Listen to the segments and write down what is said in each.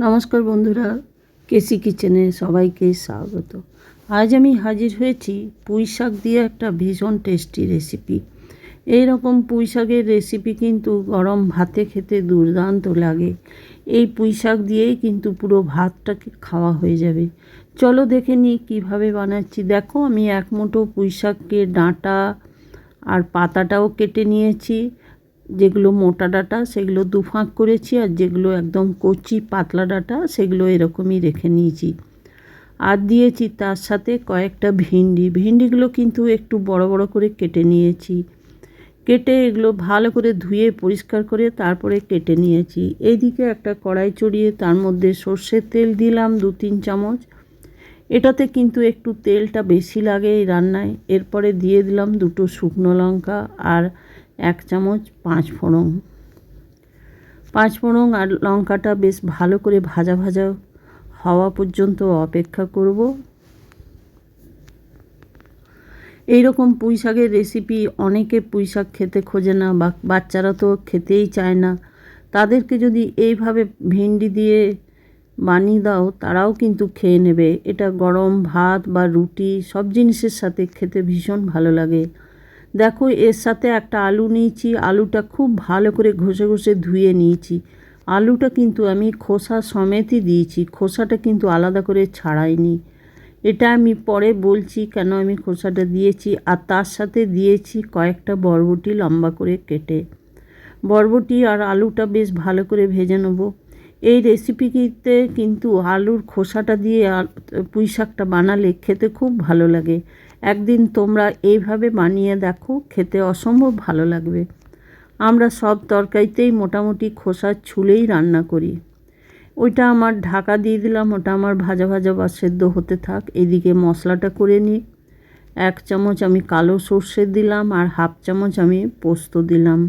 নমস্কার বন্ধুরা, কেসি কিচেনে সবাইকে স্বাগত। আজ আমি হাজির হয়েছি পুঁই শাক দিয়ে একটা ভীষণ টেস্টি রেসিপি। এই রকম পুঁই শাকের রেসিপি কিন্তু গরম ভাতে খেতে দুর্দান্ত লাগে। এই পুঁই শাক দিয়েই কিন্তু পুরো ভাতটাকে খাওয়া হয়ে যাবে। চলো দেখে নিই কীভাবে বানাচ্ছি। দেখো, আমি এক মুঠো পুঁই শাককে ডাঁটা আর পাতাটাও কেটে নিয়েছি। যেগুলো মোটা ডাঁটা সেগুলো দুফাঁক করেছি, আর যেগুলো একদম কচি পাতলা ডাঁটা সেগুলো এরকমই রেখে নিয়েছি। আর দিয়েছি তার সাথে কয়েকটা ভিন্ডিগুলো কিন্তু একটু বড় বড় করে কেটে নিয়েছি। কেটে এগুলো ভালো করে ধুয়ে পরিষ্কার করে তারপরে কেটে নিয়েছি। এইদিকে একটা কড়াই চড়িয়ে তার মধ্যে সর্ষের তেল দিলাম 2-3 চামচ। এটাতে কিন্তু একটু তেলটা বেশি লাগে এই রান্নায়। এরপরে দিয়ে দিলাম 2 শুকনো লঙ্কা আর 1 চামচ পাঁচফোড়ন আর লঙ্কাটা বেশ ভালো করে ভাজা ভাজা হওয়া পর্যন্ত অপেক্ষা করব। এইরকম পুঁই শাকের রেসিপি অনেকে পুঁই শাক খেতে খোঁজে না, বা বাচ্চারা তো খেতেই চায় না। তাদেরকে যদি এইভাবে ভেন্ডি দিয়ে বানিয়ে দাও, তারাও কিন্তু খেয়ে নেবে। এটা গরম ভাত বা রুটি সব জিনিসের সাথে খেতে ভীষণ ভালো লাগে। দেখো, এর সাথে একটা আলু নিয়েছি। আলুটা খুব ভালো করে ঘষে ঘষে ধুয়ে নিয়েছি। আলুটা কিন্তু আমি খোসা সমেতই দিয়েছি, খোসাটা কিন্তু আলাদা করে ছাড়াইনি। এটা আমি পরে বলছি কেন আমি খোসাটা দিয়েছি। আর তার সাথে দিয়েছি কয়েকটা বরবটি লম্বা করে কেটে। বরবটি আর আলুটা বেশ ভালো করে ভেজে নেব। এই রেসিপিতে কিন্তু আলুর খোসাটা দিয়ে পুঁই শাকটা বানালে খেতে খুব ভালো লাগে। একদিন তোমরা এইভাবে বানিয়ে দেখো, খেতে অসম্ভব ভালো লাগবে। আমরা সব তরকারিতেই মোটামুটি খোসা ছুলেই রান্না করি। ওইটা আমার ঢাকা দিয়ে দিলাম, ওটা আমার ভাজা ভাজা বা সেদ্ধ হতে থাক। এদিকে মশলাটা করে নিই। 1 চামচ আমি কালো সর্ষে দিলাম, আর 1/2 চামচ আমি পোস্ত দিলাম।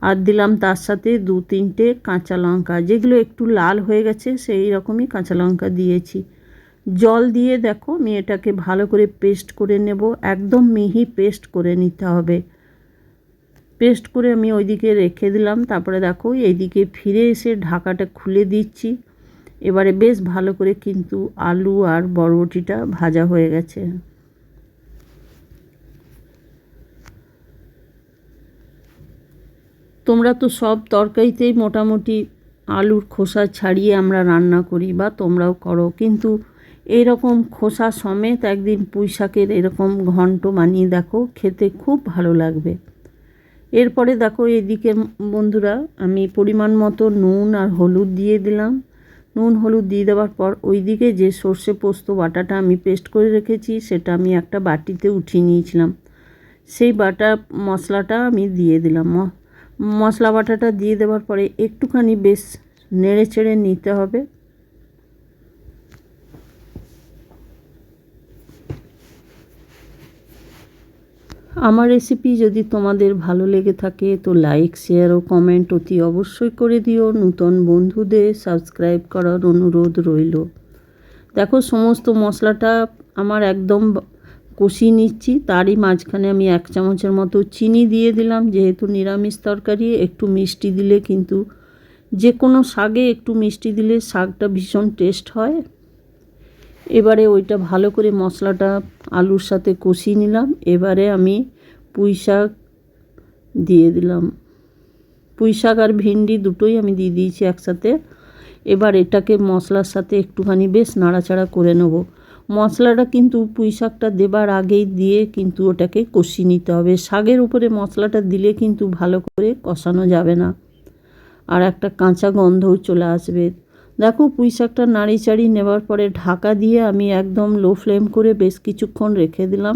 আর দিলাম তার সাথে 2-3টে কাঁচা লঙ্কা, যেগুলো একটু লাল হয়ে গেছে সেই রকমই কাঁচা লঙ্কা দিয়েছি। জল দিয়ে দেখো আমি এটাকে ভালো করে পেস্ট করে নেব। একদম মিহি পেস্ট করে নিতে হবে। পেস্ট করে আমি ওইদিকে রেখে দিলাম। তারপরে দেখো এইদিকে ফিরে এসে ঢাকাটা খুলে দিচ্ছি। এবারে বেশ ভালো করে কিন্তু আলু আর বরবটিটা ভাজা হয়ে গেছে। তোমরা তো সব তরকারিতেই মোটামুটি আলুর খোসা ছাড়িয়ে আমরা রান্না করি, বা তোমরাও করো, কিন্তু এইরকম খোসা সমেত একদিন পুঁই শাকের এরকম ঘন্ট বানিয়ে দেখো, খেতে খুব ভালো লাগবে। এরপরে দেখো এদিকে বন্ধুরা, আমি পরিমাণ মতো নুন আর হলুদ দিয়ে দিলাম। নুন হলুদ দিয়ে দেওয়ার পর ওইদিকে যে সর্ষে পোস্ত বাটাটা আমি পেস্ট করে রেখেছি সেটা আমি একটা বাটিতে উঠিয়ে নিয়েছিলাম। সেই বাটা মশলাটা আমি দিয়ে দিলাম। মশলা বাটাটা দিয়ে দেওয়ার পরে একটুখানি বেশ নেড়ে চেড়ে নিতে হবে। আমার রেসিপি যদি তোমাদের ভালো লেগে থাকে তো লাইক, শেয়ার ও কমেন্ট অতি অবশ্যই করে দিও। নতুন বন্ধুদের সাবস্ক্রাইব করার অনুরোধ রইল। দেখো, সমস্ত মশলাটা আমার একদম কষিয়ে নিচ্ছি। তারই মাঝখানে আমি 1 চামচের মতো চিনি দিয়ে দিলাম। যেহেতু নিরামিষ তরকারি, একটু মিষ্টি দিলে কিন্তু যে কোনো শাকে একটু মিষ্টি দিলে শাকটা ভীষণ টেস্ট হয়। এবারে ওইটা ভালো করে মশলাটা আলুর সাথে কষিয়ে নিলাম। এবারে আমি পুঁই শাক দিয়ে দিলাম। পুঁই শাক আর ভিন্ডি দুটোই আমি দিয়ে দিয়েছি একসাথে। এবার এটাকে মশলার সাথে একটুখানি বেশ নাড়াচাড়া করে নেব। মশলাটা কিন্তু পুঁই শাকটা দেবার আগেই দিয়ে কিন্তু ওটাকে কষিয়ে নিতে হবে। শাকের উপরে মশলাটা দিলে কিন্তু ভালো করে কষানো যাবে না, আর একটা কাঁচা গন্ধও চলে আসবে। দেখো, পুঁই শাকটা নাড়ি চাড়ি নেবার পরে ঢাকা দিয়ে আমি একদম লো ফ্লেম করে বেশ কিছুক্ষণ রেখে দিলাম।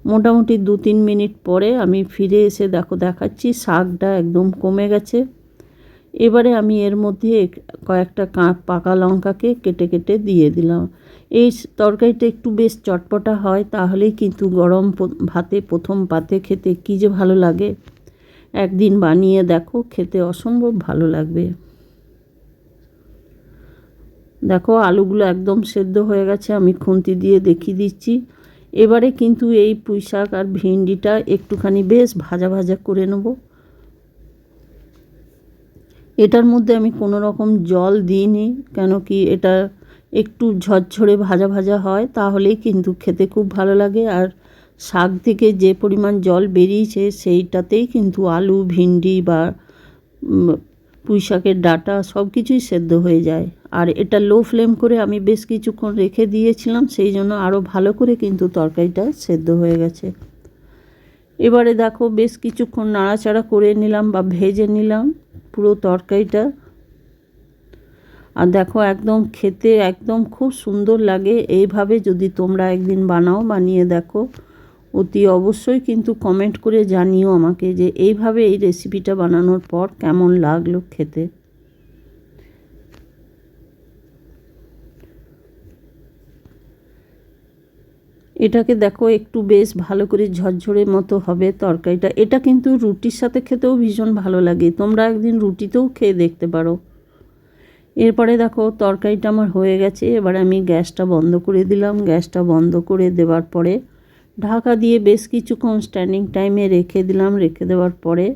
মোটামুটি 2-3 মিনিট পরে আমি ফিরে এসে দেখাচ্ছি শাকটা একদম কমে গেছে। এবারে আমি এর মধ্যে কয়েকটা পাকা লঙ্কাকে কেটে কেটে দিয়ে দিলাম। এই তরকারিটা একটু বেশ চটপটা হয়, তাহলেই কিন্তু গরম ভাতে প্রথম পাতে খেতে কী যে ভালো লাগে। একদিন বানিয়ে দেখো, খেতে অসম্ভব ভালো লাগবে। দেখো, আলুগুলো একদম সেদ্ধ হয়ে গেছে, আমি খুন্তি দিয়ে দেখিয়ে দিচ্ছি। এবারে কিন্তু এই পুঁই শাক আর ভিন্ডিটা একটুখানি বেশ ভাজা ভাজা করে নেব। এটার মধ্যে আমি কোনো রকম জল দিইনি, কেন কি এটা একটু ঝরঝরে ভাজা ভাজা হয়, তাহলেই কিন্তু খেতে খুব ভালো লাগে। আর শাক থেকে যে পরিমাণ জল বেরিয়েছে সেইটাতেই কিন্তু আলু, ভিন্ডি বা পুঁই শাকের ডাঁটা সব কিছুই সেদ্ধ হয়ে যায়। আর এটা লো ফ্লেম করে আমি বেশ কিছুক্ষণ রেখে দিয়েছিলাম, সেই জন্য আরও ভালো করে কিন্তু তরকারিটা সেদ্ধ হয়ে গেছে। এবারে দেখো বেশ কিছুক্ষণ নাড়াচাড়া করে নিলাম বা ভেজে নিলাম পুরো তরকারিটা। আর দেখো একদম খেতে একদম খুব সুন্দর লাগে। এইভাবে যদি তোমরা একদিন বানাও, বানিয়ে দেখো, অতি অবশ্যই কিন্তু কমেন্ট করে জানিও আমাকে যে এইভাবে এই রেসিপিটা বানানোর পর কেমন লাগলো খেতে। এটাকে দেখো একটু বেশ ভালো করে ঝরঝরে মতো হবে তরকারিটা। এটা কিন্তু রুটির সাথে খেতেও ভীষণ ভালো লাগে, তোমরা একদিন রুটিতেও খেয়ে দেখতে পারো। এরপরে দেখো তরকারিটা আমার হয়ে গেছে। এবার আমি গ্যাসটা বন্ধ করে দিলাম। গ্যাসটা বন্ধ করে দেওয়ার পরে ঢাকা দিয়ে বেশ কিছুক্ষণ স্ট্যান্ডিং টাইমে রেখে দিলাম। রেখে দেওয়ার পরে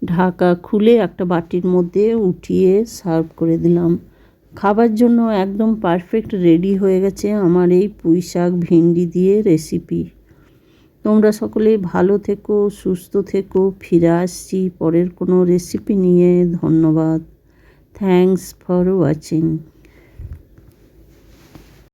ঢাকা খুলে একটা বাটির মধ্যে উঠিয়ে সার্ভ করে দিলাম। খাবার জন্য একদম পারফেক্ট রেডি হয়ে গেছে আমার এই পুঁই শাক ভিন্ডি দিয়ে রেসিপি। তোমরা সকলেই ভালো থেকো, সুস্থ থেকো। ফিরে আসছি পরের কোনো রেসিপি নিয়ে। ধন্যবাদ। Thanks for watching.